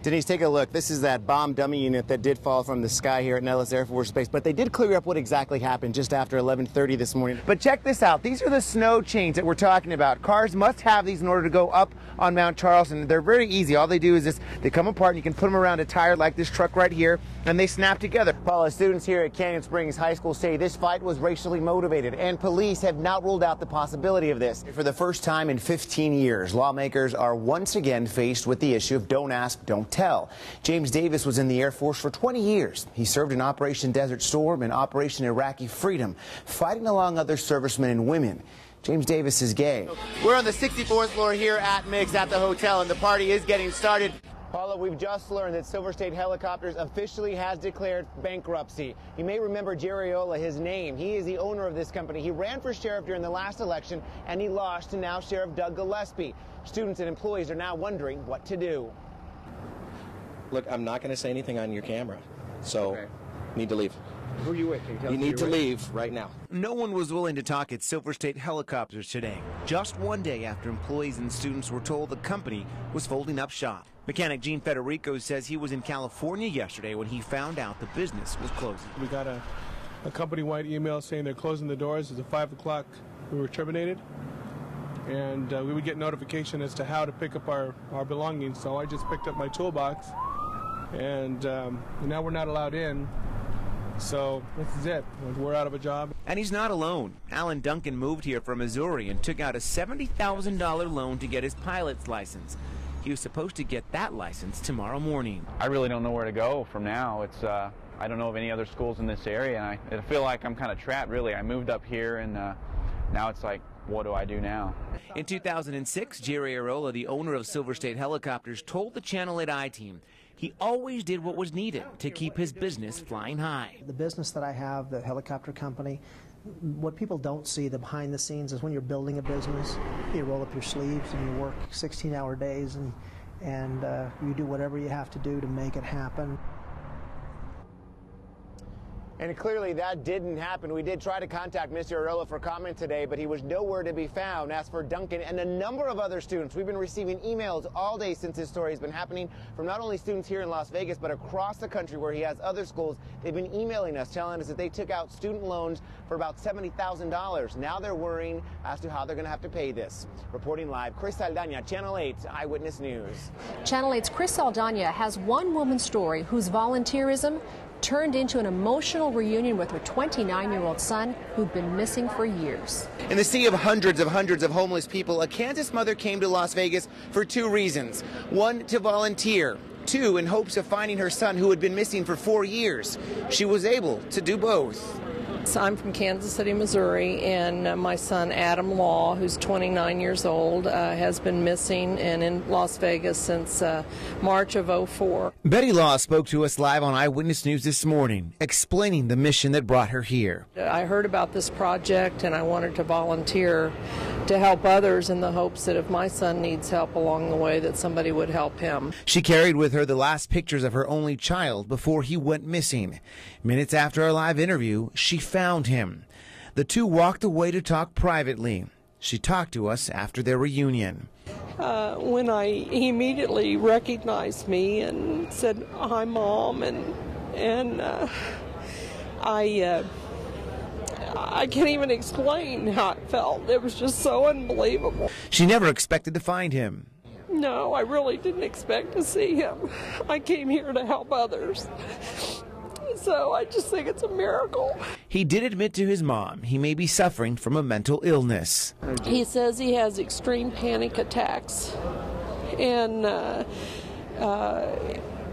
Denise, take a look. This is that bomb dummy unit that did fall from the sky here at Nellis Air Force Base, but they did clear up what exactly happened just after 11:30 this morning. But check this out. These are the snow chains that we're talking about. Cars must have these in order to go up on Mount Charleston. They're very easy. All they do is they come apart and you can put them around a tire like this truck right here, and they snap together. Paula, students here at Canyon Springs High School say this fight was racially motivated, and police have not ruled out the possibility of this. For the first time in 15 years, lawmakers are once again faced with the issue of don't ask, don't tell. James Davis was in the Air Force for 20 years. He served in Operation Desert Storm and Operation Iraqi Freedom, fighting along other servicemen and women. James Davis is gay. We're on the 64th floor here at Mix at the hotel, and the party is getting started. Paula, we've just learned that Silver State Helicopters officially has declared bankruptcy. You may remember Jerry Ola, his name. He is the owner of this company. He ran for sheriff during the last election, and he lost to now Sheriff Doug Gillespie. Students and employees are now wondering what to do. Look, I'm not going to say anything on your camera, so Okay. Need to leave. Who are you with? You need to leave right now. No one was willing to talk at Silver State Helicopters today, just one day after employees and students were told the company was folding up shop. Mechanic Gene Federico says he was in California yesterday when he found out the business was closing. We got a company-wide email saying they're closing the doors. At 5 o'clock, we were terminated, and we would get notification as to how to pick up our belongings. So I just picked up my toolbox, and now we're not allowed in. So this is it. We're out of a job. And he's not alone. Alan Duncan moved here from Missouri and took out a $70,000 loan to get his pilot's license. He was supposed to get that license tomorrow morning. I really don't know where to go from now. It's I don't know of any other schools in this area, and I feel like I'm kind of trapped, really. I moved up here, and now it's like, what do I do now? In 2006, Jerry Arola, the owner of Silver State Helicopters, told the Channel 8 I-Team he always did what was needed to keep his business flying high. The business that I have, the helicopter company, what people don't see, the behind the scenes, is when you're building a business, you roll up your sleeves and you work 16-hour days and you do whatever you have to do to make it happen. And clearly that didn't happen. We did try to contact Mr. Arola for comment today, but he was nowhere to be found. As for Duncan and a number of other students, we've been receiving emails all day since this story has been happening from not only students here in Las Vegas, but across the country where he has other schools. They've been emailing us, telling us that they took out student loans for about $70,000. Now they're worrying as to how they're going to have to pay this. Reporting live, Chris Saldana, Channel 8 Eyewitness News. Channel 8's Chris Saldana has one woman's story whose volunteerism turned into an emotional reunion with her 29-year-old son who'd been missing for years. In the sea of hundreds of homeless people, a Kansas mother came to Las Vegas for two reasons. One, to volunteer. Two, in hopes of finding her son who had been missing for 4 years. She was able to do both. So I'm from Kansas City, Missouri, and my son Adam Law, who's 29 years old, has been missing and in Las Vegas since March of '04. Betty Law spoke to us live on Eyewitness News this morning, explaining the mission that brought her here. I heard about this project and I wanted to volunteer to help others in the hopes that if my son needs help along the way, that somebody would help him. She carried with her the last pictures of her only child before he went missing. Minutes after our live interview, she found him. The two walked away to talk privately. She talked to us after their reunion. When he immediately recognized me and said, "Hi, Mom," and I can't even explain how it felt. It was just so unbelievable. She never expected to find him. No, I really didn't expect to see him. I came here to help others. So I just think it's a miracle. He did admit to his mom he may be suffering from a mental illness. He says he has extreme panic attacks. And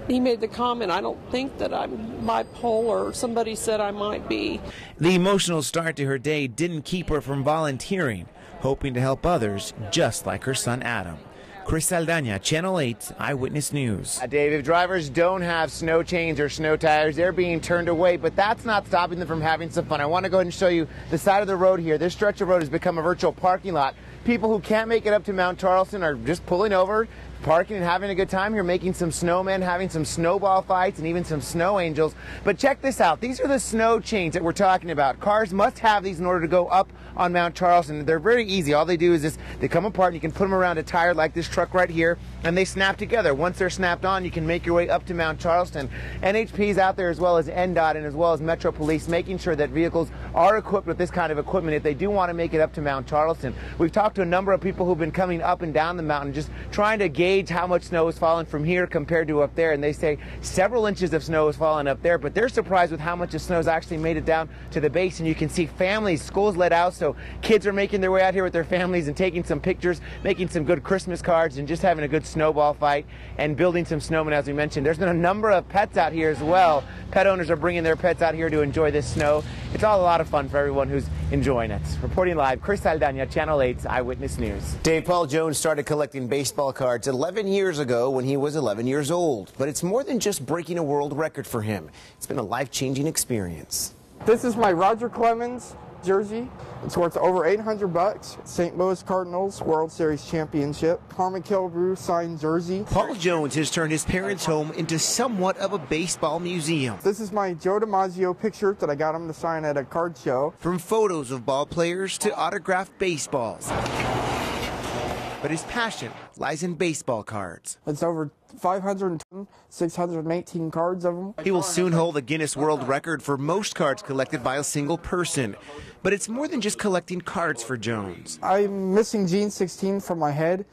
he made the comment, "I don't think that I'm bipolar." Somebody said I might be. The emotional start to her day didn't keep her from volunteering, hoping to help others just like her son Adam. Chris Saldana, Channel 8 Eyewitness News. Dave, if drivers don't have snow chains or snow tires, they're being turned away, but that's not stopping them from having some fun. I want to go ahead and show you the side of the road here. This stretch of road has become a virtual parking lot. People who can't make it up to Mount Charleston are just pulling over, parking and having a good time here, making some snowmen, having some snowball fights, and even some snow angels. But check this out. These are the snow chains that we're talking about. Cars must have these in order to go up on Mount Charleston. They're very easy. All they do is they come apart and you can put them around a tire like this truck right here, and they snap together. Once they're snapped on, you can make your way up to Mount Charleston. NHP's out there, as well as NDOT and as well as Metro Police, making sure that vehicles are equipped with this kind of equipment if they do want to make it up to Mount Charleston. We've talked to a number of people who've been coming up and down the mountain, just trying to gauge how much snow has fallen from here compared to up there, and they say several inches of snow has fallen up there, but they're surprised with how much of snow has actually made it down to the base. And you can see families, schools let out, so kids are making their way out here with their families and taking some pictures, making some good Christmas cards, and just having a good snowball fight and building some snowmen, as we mentioned. There's been a number of pets out here as well. Pet owners are bringing their pets out here to enjoy this snow. It's all a lot of fun for everyone who's enjoying it. Reporting live, Chris Saldana, Channel 8's Eyewitness News. Dave, Paul Jones started collecting baseball cards 11 years ago when he was 11 years old. But it's more than just breaking a world record for him. It's been a life-changing experience. This is my Roger Clemens jersey. It's worth over $800. St. Louis Cardinals World Series Championship. Carmen Kilbrew signed jersey. Paul Jones has turned his parents' home into somewhat of a baseball museum. This is my Joe DiMaggio picture that I got him to sign at a card show. From photos of ball players to autographed baseballs. But his passion lies in baseball cards. It's over 618 cards of them. He will soon hold the Guinness World Record for most cards collected by a single person. But it's more than just collecting cards for Jones. I'm missing gene 16 from my head.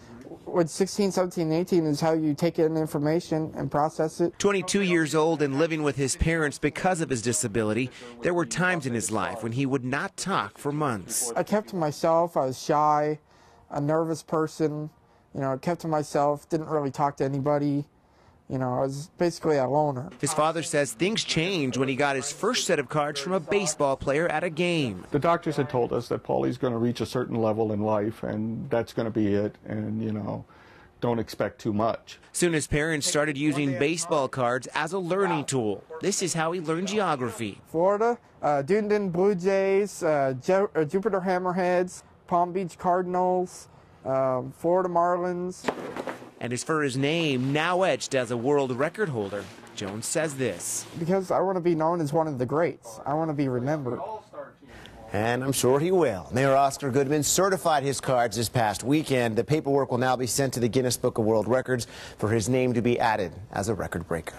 With 16, 17, 18 is how you take in information and process it. 22 years old and living with his parents because of his disability, there were times in his life when he would not talk for months. I kept to myself. I was shy, a nervous person. You know, I kept to myself, didn't really talk to anybody. You know, I was basically a loner. His father says things changed when he got his first set of cards from a baseball player at a game. The doctors had told us that Paulie's going to reach a certain level in life, and that's going to be it, and, you know, don't expect too much. Soon his parents started using baseball cards as a learning tool. This is how he learned geography. Florida, Dunedin Blue Jays, Jupiter Hammerheads, Palm Beach Cardinals, Florida Marlins. And as for his name, now etched as a world record holder, Jones says this. Because I want to be known as one of the greats. I want to be remembered. And I'm sure he will. Mayor Oscar Goodman certified his cards this past weekend. The paperwork will now be sent to the Guinness Book of World Records for his name to be added as a record breaker.